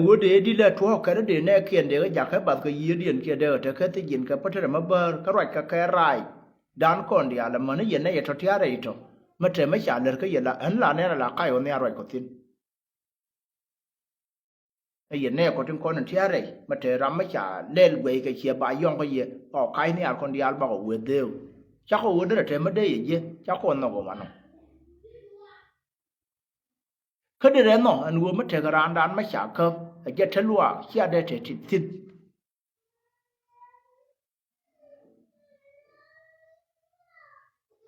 wo de di la to ka de ne kien de ja ka ba ka yi dien ke de te ka te jin ka patre ma bar ka ra ka rai dan kon dia la man ye ne ye to tia re to ma te ma cha le ka ye la an la ne la ka yo ne ra ko tin e ye ne ko tin kon tia re ma te ram ma cha le we ka che ba yong ko ye o kai ne al kon dia ba ko we de cha ko wo de te ma de ye cha ko no ko ma no ka de re no an wo ma te ka ran dan ma cha kaจะทะลุเชื่อได้แต่ทิศ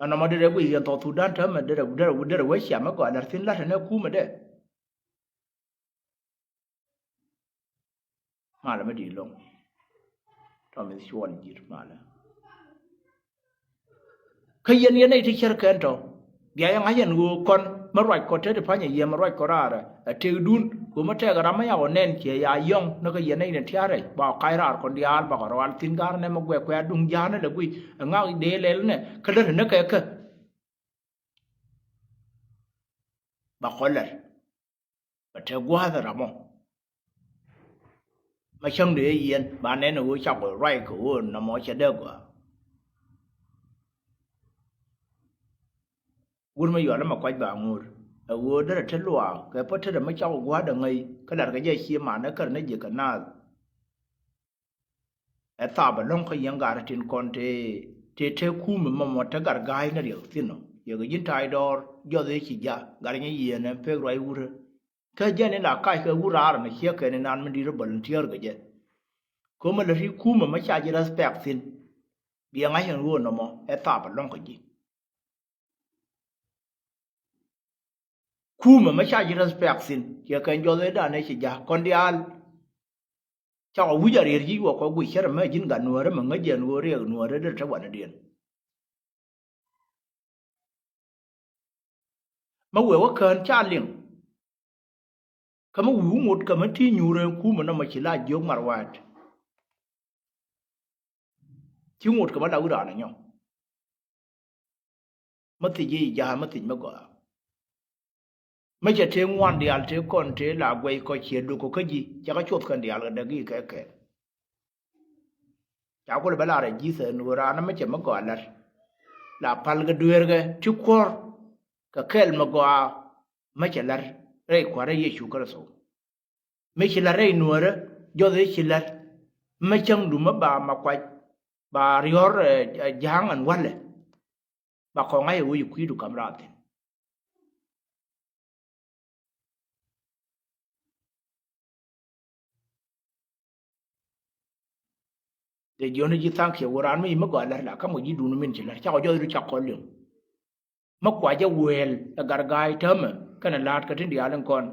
อันนั้นมาเดี๋ยวกูยังต่อทุด้านเธอมาเดี๋ยวไว้เสียมาก่อนแล้วสิ้นละเธอเนี่ยคู่มาได้มาแล้วไม่ดีลงตอนนี้ชวนยืดมาแล้วขยันยันในที่เชื่อกันต่อเดี๋ยวยังไงยันกูคนมาร้อยก็เธอจะพายเยี่ยมมาร้อยก็ราระเที่ยวดุนกูมาเที่ยวกันไม่เอาเน้นเกี่ยยายองนักยันในเนี่ยที่อะไรบอกใครราคนเดียวบอกเราทิ้งการเนี่ยมาแกว่งดุงยาเนี่ยเลยกูง่ายเดลเลยเนี่ยเขาเดินเนี่ยก็บอกคนเลยมาเที่ยวกูหาแต่ละมั่งมาช่างเดียเย็นบ้านเนี่ยกูชอบร้อยกูน้ำมันเฉลี่ยกว่ากูไม่อยู่แล้วมาคอยบ่างงูกูเดินทะลุก็เพราะเธอไม่ชอบกูหาดังไงขนาดก็ยังเชี่ยมันนะก็เนี่ยยังกันน่าไอ้ตาบ้านน้องเขายังการทิ้งคนที่เธอคู่มันมาหมดทั้งการกายนั่นเดียวสินะยังก็ยินไทยดอร์ยอดเลยขี้ยาการเงี้ยเย็นเนี่ยเพื่อไรกูเลยแค่เจนี่หลักกายคือกูร้านเนี่ยเชี่ยแค่ในนั้นมันดีระเบิดเที่ยวก็เจก็มันเลยที่คู่มันไม่ใช่จะรัสเปกสินเบี้ยงไงยังรู้นะมั้งไอ้ตาบ้านน้องเขาจีคู่มันไม่ใช่จะรัสเปกสินเกี่ยวกับยอดเลยด้านในขี้ยาคนเดียวเจ้าวิจารณ์ที่ว่าเขาคุยเชื่อไม่ยินกันนัวแล้วมันไม่เย็นนัวเรียกนัวเรื่องทั้งวันเดียนมาเวว่าเกินชาลิงเขามาหูหมดกับมันที่อยู่เรื่องคู่มันน่ะมาชิลาโยกมารวัดที่หมดกับมันเราอุดานะเนาะมันติดยี่ยามันติดมากกว่าไม่ใช่เทงวันเดียวเทก่อนเทลาไว้ก็เขียนดูก็ขยี้จะก็ชอบกันเดียวกันเด็กยี่แก่เจ้าก็เลยเวลาอะไรยี่เสนวรานั้นไม่ใช่มาก่อนละลาพัลก็ดูเรื่องทุกคนก็เคลมาก่อนไม่ใช่ละเรื่องความเรื่องชูกระสุนไม่ใช่ละเรื่องนัวระยอดเลยใช่ละไม่จังดูมาบ่ามาควายบ่าเรียร์ยางอันวันเลยบ่าของไอ้วุ้ยคุยดูคำราติเดี๋ยวนี้ยิ่งตั้งเขียวร้านไม่มาก่อนละก็มันยิ่งดูนุ่มจริงละเจ้าก็จะรู้จักคนเรื่องมากกว่าจะเวลแต่การกายเท่ามั้งก็นั่นลาดกันที่เดียวนั่นก่อน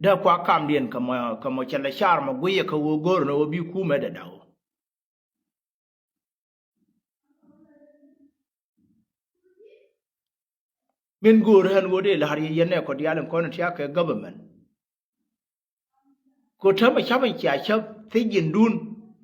เดี๋ยวกว่าคำเดียนก็มาเชลชาร์มากุยเขาโกรนว่าบิวคู่ไม่ได้ดาวมินกูเรื่องกูเดี๋ยวหารียันเนี่ยคนเดียวนั่นก่อนที่อาแค่ government กูเท่าไม่ชอบไม่จ่ายชอบที่ยินดูน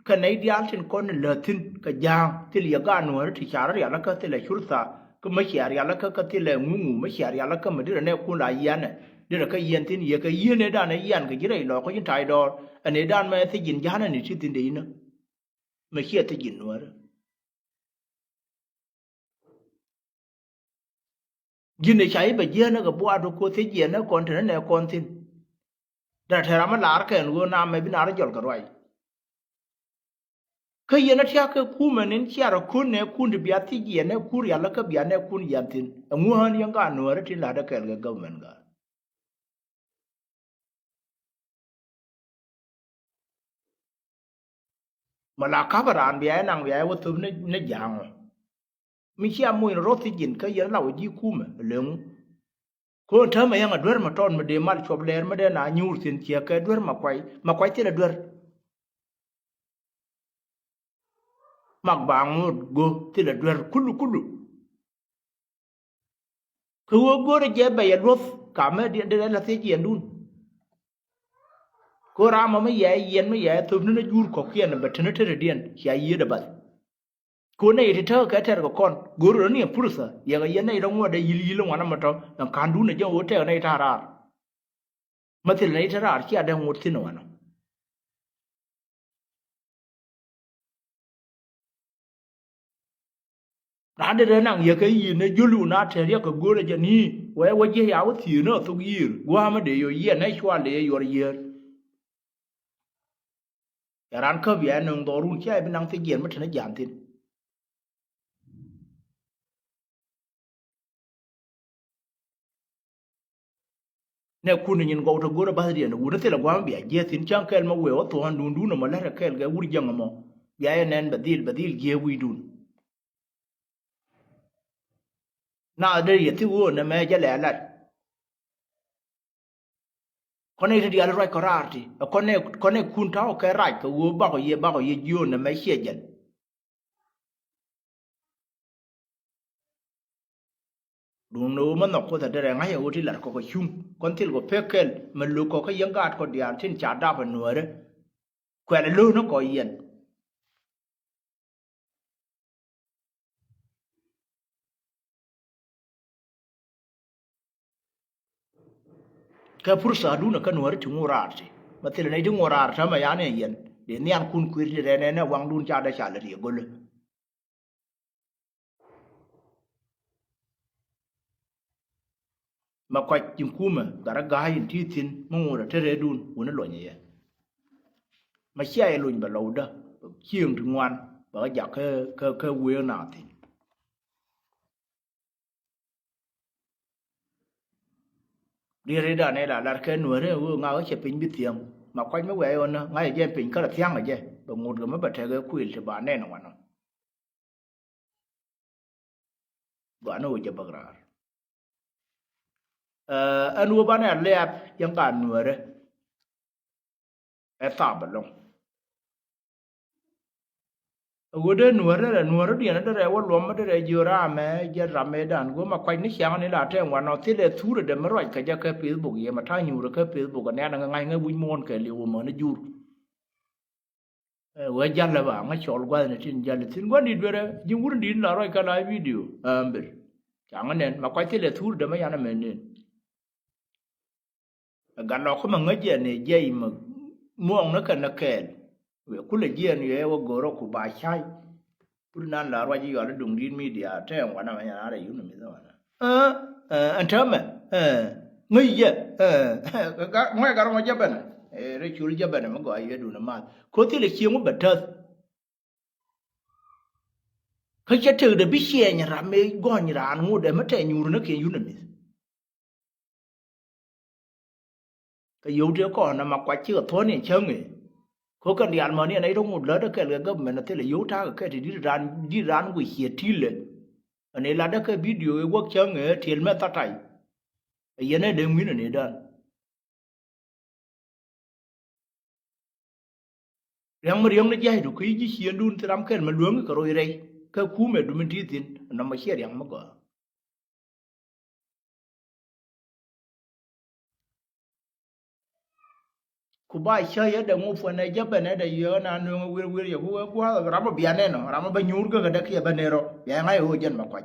กันในเดียวที่คนเลือดทิ้งก็ยางที่เลี้ยงกันหนูที่ชาร์เรียแล้วก็ที่เลี้ยชุดตาก็ไม่เชียร์แล้วก็ที่เลี้ยงงูไม่เชียร์แล้วก็ไม่ได้เนี่ยคุณหลายยันเนี่ยเดี๋ยวก็ยันที่นี่ก็ยันในด้านในยันก็ยิ่งไรหรอกก็ยิ่งไทยดอร์อันในด้านไม่ที่ยินยันนี่ที่ตินเดียนไม่เชียร์ที่ยินหนูยินในใช้ไปเยอะนะกับบัวดูกูที่ยินนะก่อนถึงนั้นเนี่ยก่อนทิ้งแต่ถ้าเราไม่ลาร์กันกูน้ำไม่เป็นอะไรจอดกันไว้ก็ยันนั่นที่อาคือคู่มันนี่ที่เราคุณเนี่ยคุณที่เบียดที่ยันเนี่ยคุณอยากแล้วก็เบียดเนี่ยคุณยันทิ้งงูหันยังกันหนูที่ลาร์กันก็เหมือนกันมาลาคาบรานเบียนางเบียว่าตัวนี่ยางไม่ใช่มวยรถที่ยินก็ยันเราจีคู่มันเหลืองคนเธอไม่ยังด้วยมาตอนมาเดมาชอบเล่นมาเดน่ายูสินเชียร์ก็ด้วยมาควายที่ละด้วยมักบางมุดกูที่ละด้วยคุลุคือว่ากูเนี่ยเจ็บไปยันรถกาไม่ได้ละเสียเจียนดุนกูรามาไม่แย่เย็นไม่แย่ตัวนั้นยูร์ขอเขียนแบบนั้นเธอเดียนเชียร์ยืดบัดกูเนี่ยที่เธอแค่เธอก็คนกูรู้เนี่ยพูดซะอย่างเงี้ยเนี่ยเราว่าได้ยินลงวันนั้นมาทำอย่างการดูเนี่ยจะโอเทในท่ารา مثل نيت رار كي أدم ورثين وانا نادر رنان يكاي نجلو ناتر يك غورة جني وجه يا وثينا ثقيل وهم ده يو نشوال ده يور يران كبيا نندورون كي بنان تجين متنا جانتين ne kun nyin go to gora bahri ne wuna tela gwam biya je tin chan kel ma we to han dun dun ma la kel ga wuri jang mo biya ye nen badil je wi dun na de ye ti wo ne me je le la kone ti ala right korarti kone kun ta o ke right ko wo ba ko ye jo ne me shejen dun no man ko ta de nga ye o ti la ko chung kon til ko pekel man lu ko ka yang gat ko dian tin cha da ba no re kwa le lu no ko yen ka fursa duna ka no re tu ngorarti matil nei tu ngorar ta ma ya ne yen de nian kun kwir de ne wang dun cha da cha le ye gol ma kwa jim kuma gara gahin titin mangora tere dun wona lo nye ma sia e luñ ba lawda chieng tu ngoan ba ja ke we na tin đi ra đây này là cái nửa đấy ngao cái chụp hình biết tiếng mà quanh mấy quẻ on ngay giờ pin cái là thiang rồi chứ và một cái mấy bật cái quỷ thì bạn này nó ngoan bạn nóจะบักราอันวัวบ้านเนี่ยเล็บยังการหน่วยเลยไอ้ตาบลงวัวเดินหน่วยเลยหน่วยเดียวนั่นเลยว่าล้มไม่ได้เยอะราแม่จะรำไม่ได้กูมาคอยนี่เสียงนี่แหละแต่วันนั้นที่เลยทูร์เดินมาร่อยก็จะแค่เฟซบุ๊กยังมาท่าอยู่แล้วแค่เฟซบุ๊กกันเนี่ยนั่งไงเงี้ยวิ่งมวนแค่เลี้ยวมันนี่ยูว่าจันเลยว่างั้นชอลกว่าเนี่ยทิ้งจันเลยทิ้งกว่านี่ด้วยยิ่งวุ่นดินละร่อยก็ไลฟ์วิดีโอเบอร์จังงั้นเนี่ยมาคอยที่เลยทูร์เดินมาอย่างนั้นเหมือนเดิมกันเราเขามาเงี้ยเจเนี่ยเจย์มาม่วงนักนักแก่เวกุลเจเนี่ยว่าโกรกบาใช้พูดนั่นละว่าจะอยู่ในดงดินมีเดียแต่วันนั้นมันยังอะไรอยู่นั่นไม่ทราบนะอันเท่าไหร่เงี้ยเจก็ไม่การมาจับเป็นเรื่องชูริจับเป็นมันก็ไอ้ดูน้ำมันคนที่เลยเชี่ยวมันแบบเธอเขาจะถือเดบิเชียเนี่ยรำไม่ก้อนร้านงูเดมันแต่อยู่นักเขียนอยู่นั่นนี่ก็อยู่เดียวก่อนนะมาควาเชื่อท้อเนี่ยเชิงไงเขากันยานมาเนี่ยในตรงหมดแล้วถ้าเกิดก็เหมือนที่เลยอยู่ท่าก็แค่ที่ร้านกูเขียนที่เลยอันนี้เราได้แค่วิดีโอว่าเชิงไงเทียนแม่ตาไทยไอ้ยันเนี่ยเดิมวินอันนี้ด้านเรื่องมาเรื่องนี้จะให้ดูคือยี่เชียนดูนที่รำแค่มาล้วงก็รวยไรก็คู่แม่ดูมันที่ดินนำมาเชียร์อย่างมากกว่าคูบ้าเชื่อเดี๋ยวงูฟันเนี่ยจะเป็นเนี่ยเยอะนะนึกวิวอย่างกูรำมาเบียนเนี่ยเนาะรำมาเป็นยูร์ก็กระดักยังเป็นเนี่ยหรอยังไงโหจันมาควาย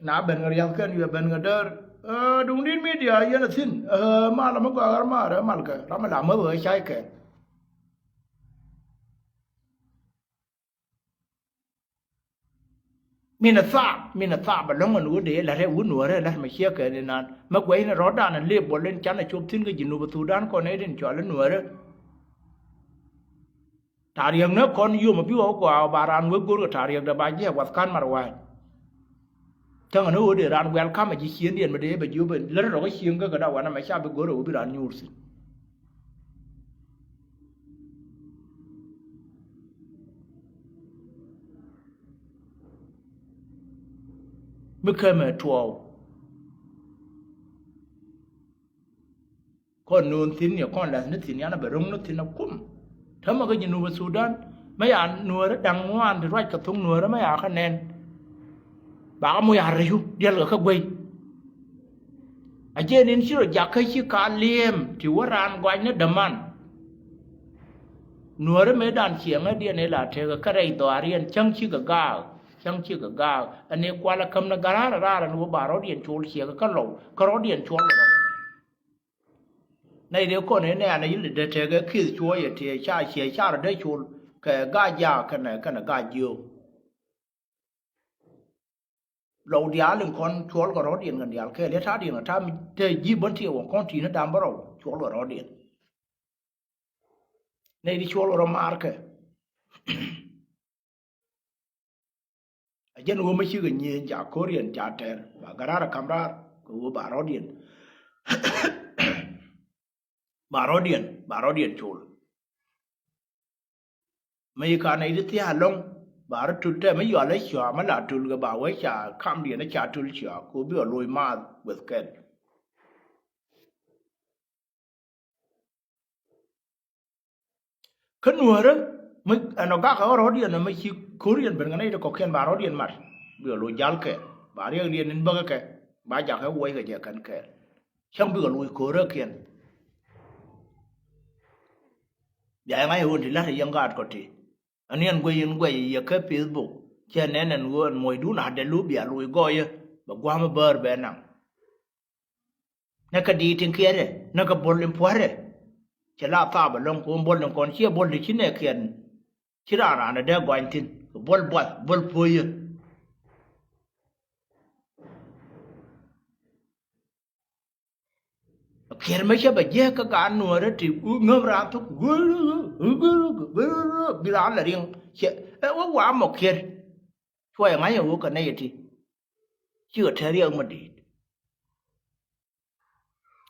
น้าเป็นเรื่องกันอยู่เป็นกันเด้อดงดินมีเดียยันสิ้นมาละมันก็อาร์มาเรมาลกันรำมาละมาเบื่อใช้แค่มีนาซาบลงมันวัวเดลอะไรวัวหนูอะไรแล้วมาเชี่ยกันนี่นั่นมาไว้ในรถด้านนั้นเรียบบอลเล่นจันทร์ชกทิ้งก็ยินดูประตูด้านก่อนให้เดินจอดแล้วหนูอะไรทารียงเนื้อคนอยู่มาพิวเอากว่าบารานเวกุลกับทารียงเดบายเจ้าวัดกันมาไว้ทั้งนั้นวัวเดรานเวลคัมมาจีเชียนเดียนมาเดไปอยู่เป็นแล้วเราก็เชียงก็กระดาวันนั้นไม่ใช่ไปกุลเอาไปรานยูร์สิไม่เคยมาทัวร์คนนู้นสินเนี่ยคนละนึกสินยันน่ะไปรงนึกสินน่ะคุ้มถ้ามันก็ยินนูบสูดานไม่อยากนัวแล้วดังว่านที่ไรกับทุ่งนัวแล้วไม่อยากคะแนนบางไม่อยากอะไรอยู่เดี๋ยวเหลือข้าวเว้ยไอ้เจนินชื่ออยากให้ชื่อการเลี้ยมที่ว่ารานไว้เนี่ยดมันนัวแล้วไม่ดันเฉียงไอ้เดียนี่แหละเธอก็กระไรตัวเรียนจังชื่อกับก้าว chẳng chỉ cái gà anh ấy qua là cầm là gà ra là nó bà nó điện chôn xìa cái lẩu cái nó điện chôn rồi này điều con này anh ấy để thế cái khi chúa vậy thì cha xìa cha là đấy chôn cái gà già cái này gà nhiều lẩu điál lên con chôn cái nó điện cái điál cái lấy tháp điện là tháp để gì bận thiểu con chỉ nó đam bảo rồi chôn cái nó điện này đi chôn rồi mà cái dân wo mới cái nhìn trả Korean trả ter và gara ra camera của bà rõ điện chul mấy cái này đi theo long bà rõ chul thế mấy giờ lấy chua mà là chul cái bà ấy trả cam điện nó trả chul chua của bây giờ lôi ma with ken cái nuôi đó mấy anh gác ở rõ điện nó mấy chi Korean bên cái này nó có khen bà rõ điện mặt bây giờ lôi gial cái bà riêng điện nên bao cái bà chắc cái quay cái gì cái chẳng bây giờ lôi Korean khen ya ngai hon la yang gat ko ti anian gwe ya ka Facebook che nenen won moy du na de lu bia lu go ye ba gwa ma ber be nang na ka di tin kere na ka bol lim poare che la ta ba long ko bol long kon che bol di chine ken chira ra na de gwa tin bol po ye kher mấy cái je ka ga nu ra ti ngâm ra to bi ra la riêng che wa wa mo kher choi ngai yo ka nei ti chưa thể riêng mà đi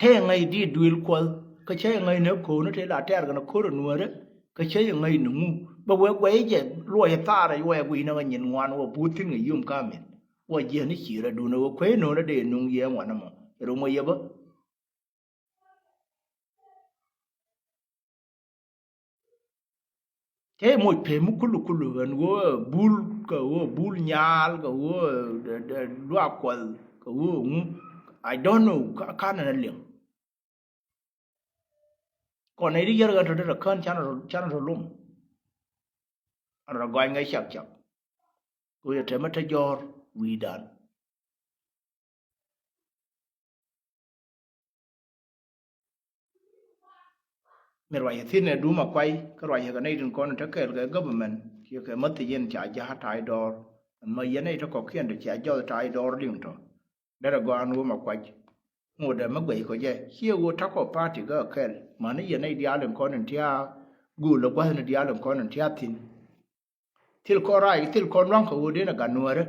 thế ngày đi đuổi qual cái chơi ngày nếu cô nó thế là trẻ cái nó cô rồi nu ra cái chơi ngày nó ngu ba quay je lôi ta ra quay quỳ nó nhìn ngoan wa bu tin người yum ka men wa je ni chỉ ra du nó quay nó để nung ye ngoan mà rồi mà ye ba thế một phê mục kulu anh wo bul nyal cái wo lua qual cái wo I don't know cái này là liền còn này đi giờ cái đó là con chăn rồi lum rồi gọi ngay chắc tôi thấy mất thay do vi đàn mấy loại thiên này đúng mà quay cái loại cái này đừng còn cái government cái mất thời gian trả giá trái đor mà giờ này nó có khiên để trả cho trái đor liền rồi đó là gọi đúng mà quay ngồi để mất bị có gì khi tôi thắc có party cái mà nó giờ này đi ăn con thia gu là quá hơn đi ăn con thia thil có rai thil con rong của đến là gần nuôi đó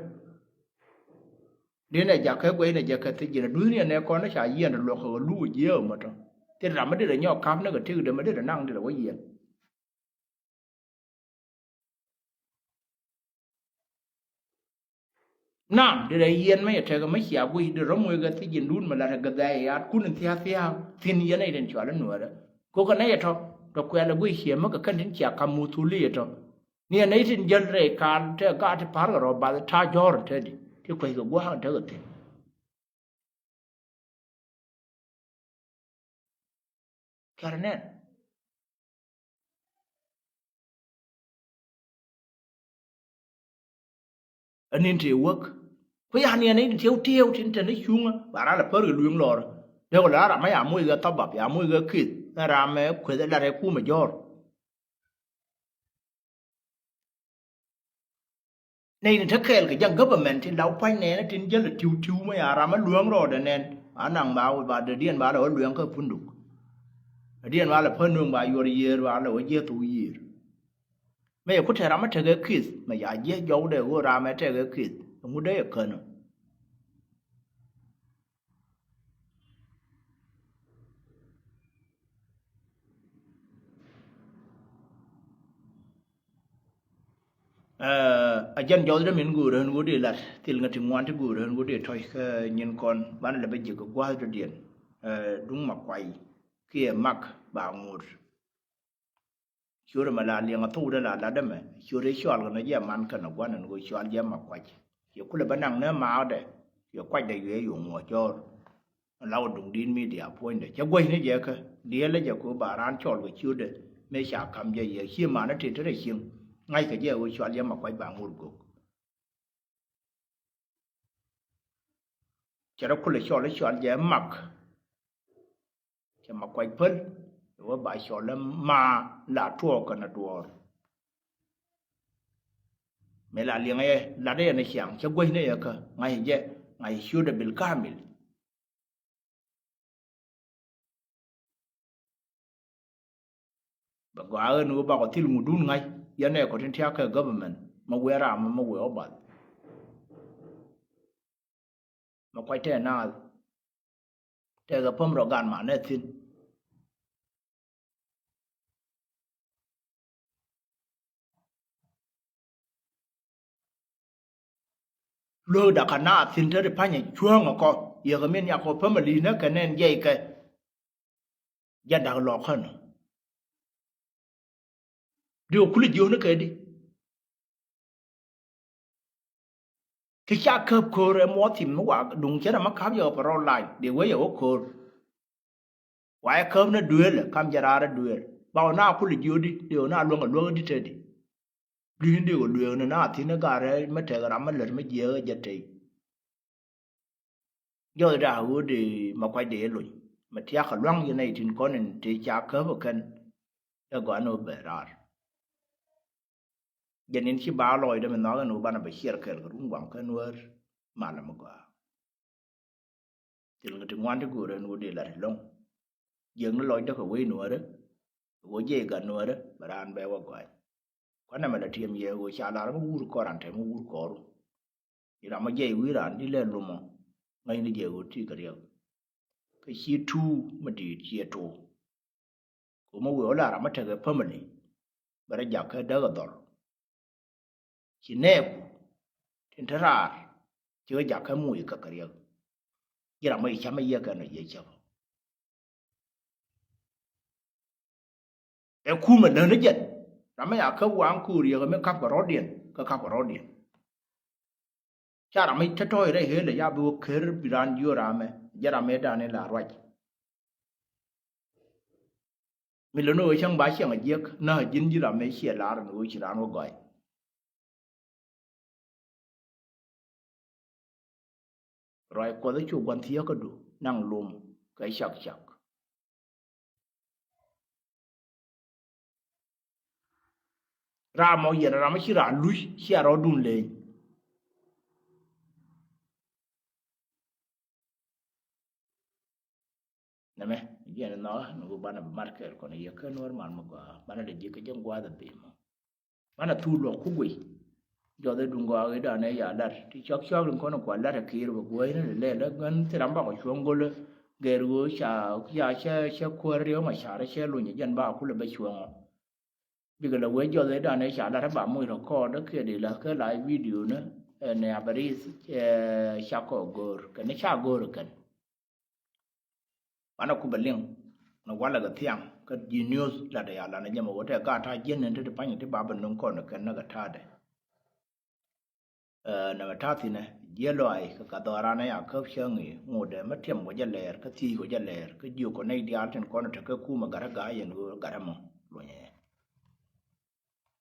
đến này giờ cái quay này giờ cái thì giờ đuôi này con nó trả yên là lọt vào lú dễ mà thôi thế là mấy đứa là nhau cắm nó cái thứ để mấy đứa là năng thì là cái gì nam để đây yên mấy cái mấy xia quỳ để rong người cái thì nhìn đun mà là cái đại à cũng thia thiên yên này đến chỗ là nữa đó có cái này thôi rồi quay là quỳ xia mà cái cái đến chia cam mu thu li thôi nè này thì dân rể can thế cả thì phá rồi bà tha gió thế đi thì quay cái quá thế cái karena anh em thiếu work với anh em này thiếu trên trên đấy chung bà ra là phơi cái luyện lò đây còn là mấy à mũi cái tóc bạc à mũi cái kít ra mấy khuyết là cái khu mà gió này thì thắc cái dân government thì đâu phải nè nó trên dân là thiếu mấy à ra mấy luyện lò đây nè anh nàng bảo bà để điên bà đó luyện cái phun đục điên bà là phun nương bà vô đi bà là ở dưới tủ gì mấy cái thể làm mấy cái kít mà giờ dưới gió để vô ra mấy cái kít không có đấy cơ nữa dân gió đó mình gửi đi là tiền ngân hàng ngoan thì gửi đi thôi nhìn con bán là bây giờ có quá rồi điện đúng mà quay kia mắc bảo ngồi chưa mà là liền thu đó là đâm mà chưa đấy xóa cái nó giờ man cái nó quá nó ngồi xóa giờ mà quay giờ cũng là bán năng nữa mà đấy giờ quay đầy ghế dùng ngồi cho lâu đụng đi media point đấy cho quay nó giờ cái đi là giờ của bà ran cho cái chưa đấy mấy xã cầm giờ khi mà nó trên thế này ngay cái giờ ngồi xóa giờ mà quay bà ngồi chỉ là khuôn lấy chọn dễ mặc chỉ mặc quay phân rồi bài chọn là mà là thua còn là đùa mẹ là liền ấy là đây này chẳng cho quay này cơ ngày vậy ngày xưa được bil kamil bà có ai nữa bà có thiếu một đun ngay giờ này có trên theo cái government mà quay ra mà quay ở bát mà quay thế nào thế cái phim rồi gan mà này tin lơ đã cả na tin thế để phá nhảy chuông ở co giờ cái miền nhà có phim mà đi nữa cái nên dây cái giờ đã lọt hơn điều cuối điều nữa cái đi cái cha khớp khờ rồi mua thìm nó quả đúng chứ là mắc khám giờ phải online để quay giờ khờ quay khớp nó đuôi là cam giờ ra đuôi bao na cuối điều đi điều na luôn đi chơi đi đi điều điều nó na thì nó cả rồi mới chơi cái làm mới lớn mới dễ giờ chơi giờ ra hứa đi mà quay để luôn mà theo cái loang như này thì có nên thì cha khớp một cân nó gọi nó bể ra giờ nên khi bảo lôi đó mình nói cái nụ ban là bị xịt cái đúng quảng cái nuôi mà làm một quả thì là cái ngoan cái của nó nuôi để lại long giờ nó lôi đó cái quê nuôi đó quê gì cái nuôi đó bà ăn bé qua quái quan này mà là thiêm gì quê cha là nó uống cỏ ăn thêm uống cỏ luôn thì làm mà gì quê là đi lên luôn mà ngay đi giờ quê cái điều cái xí thu mà đi xí thu cũng mà quê là làm cái family bà đã giặc cái đó cái đó chỉ nè thiên thà ra chưa giặc cái mùi cái điều giờ làm mấy chăm mấy giờ cái này dễ chịu em khu mình lớn nhất nhất làm mấy à khâu quang khu điều cái mấy cặp cái rót điện cái cặp cái rót điện cha làm mấy thất thôi đấy hết là ya bu khэр biran vô làm ấy giờ làm mấy đàn này là right mình lớn rồi chẳng bái chẳng ở giấc nó dính như làm mấy xe lá rồi chỉ làm nó gọi rồi có cái chỗ quan thiệt cái đủ năng lùm cái sạc sạc ra mau giờ ra mấy chỉ ra lui xe rồi đun lên nè mẹ giờ nó ban là market còn này cái normal mà ban là để cái giống qua được tìm ban là thu lộc khu quỷ giờ đây đừng qua cái đàn này giờ đặt thì chắc đừng có nó quản đặt là kia rồi quấy nó lên đó ngân thì đám bảo xuống gol ghe rồi xả xe qua riêu mà xả ra xe luôn những dân bảo cũng là bị xuống vì cái là quấy giờ đây đàn này xả đặt bảo mùi nó co đó kia để là cái lại video nữa này bari xả co gor cái này xả gor cái bạn nó cũng bật liền nó quá là cái thiang cái genius là để là nó nhầm vào cái ta dân nên thì phải những cái bà bên nó còn cái nó cái ta đấy na mà thì này giờ loại cái đó ra này à khớp xương nghỉ ngồi để mất thiểm của dân lẻ cái thi của dân lẻ cái nhiều con này đi ăn trên con nó cái khu mà gara gái vậy nó gara mông rồi nhé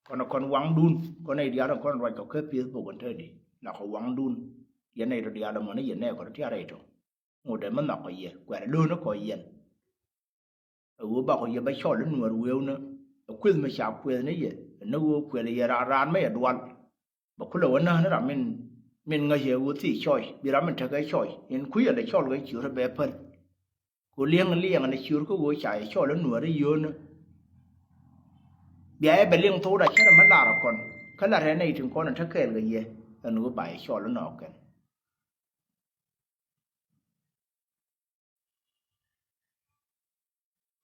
còn nó con quăng đun con này đi ăn con rồi có cái phía bộ con thế đi là có quăng đun giờ này rồi đi ăn mà nó giờ này có cái này rồi ngồi để mất nọc cái gì quẹt đưa nó coi gì ở bà có gì bây giờ lên người yêu nữa quên mà sao quên đấy gì nó quên là ra ra mấy đoạn bà cứ lâu nó là mình ngay giờ thì chơi bị làm mình thấy cái chơi nên quý là chơi cái chiếu là bé phân cô liêng là chiếu có gối chạy chơi lên nửa đấy yêu nữa bé bé liêng thô đã chắc là mất là rồi còn cái là thế này chúng con là chắc kể cái gì là nó bài chơi lên nọ cái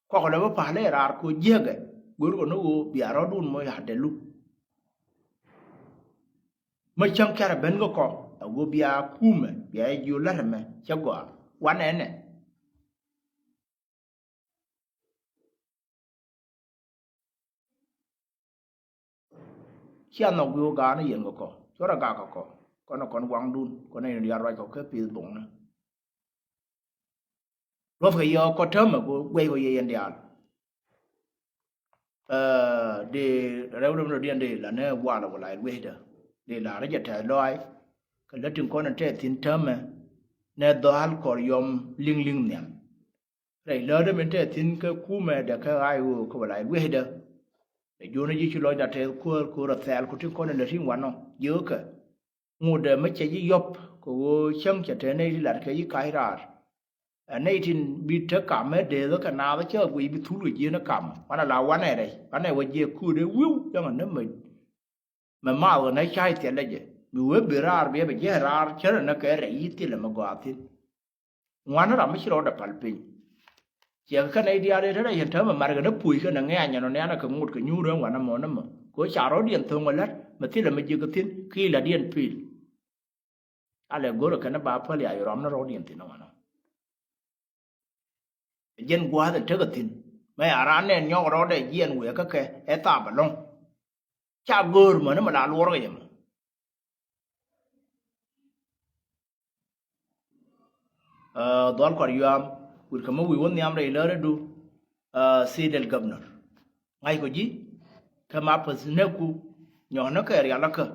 qua cái đó phải là ra cô giết cái gối của nó bị áo đun mới hạt để lúc mấy trăm cái là bên có wo bia kume bia yu la me chagwa wan ene chia nó go ga na yen ko chora ga ko nó còn wang dun ko này dia ra ko ke pi bong na lo phải yo ko thơm mà ko quay ko yen dia de rau dum dia de là ne wa la lại quay đó để là nó giật thời loi cái lớp trường con nó trẻ tin thơm mà ne do hal kor yom ling nem rai lo de mente tin ka ku me da ka ai wo ko lai we da de jona ji chi lo da te ko ra sel ko tin ko ne rin wan no yo ka ngu de me che yi yop ko chang che te ne la ka yi kai ra nei tin bi te ka me de lo ka na ba che wi bi thu lu ji na kam wana la wan ne dai wan ne wa je ku de wu yang ne me mà ở này chai tiền là gì bữa bữa ra bữa bây giờ ra chơi nó cái rẫy tiền là mà gọi tiền ngoan nó làm mấy chuyện đó phải pin chỉ cái này đi ra đây thế này hiện thế mà cái nó bùi cái nó nghe nhà nó nghe nó cũng một cái nhu đó ngoan nó mà có chả đó điện thường mà lát mà tiền là mấy cái tiền khi là điện pin à là gọi là cái nó bảo phải là rồi nó điện tiền nó mà dân qua thì thế cái tiền mấy à ra này nhau đó để dân người cái ta bảo long cha gor mà nó mà là luôn rồi mà đoán còn yêu am wir kama wi won yam dai lare du sidel governor ngai ko ji kama pas ne ku nyo na ka ya la ka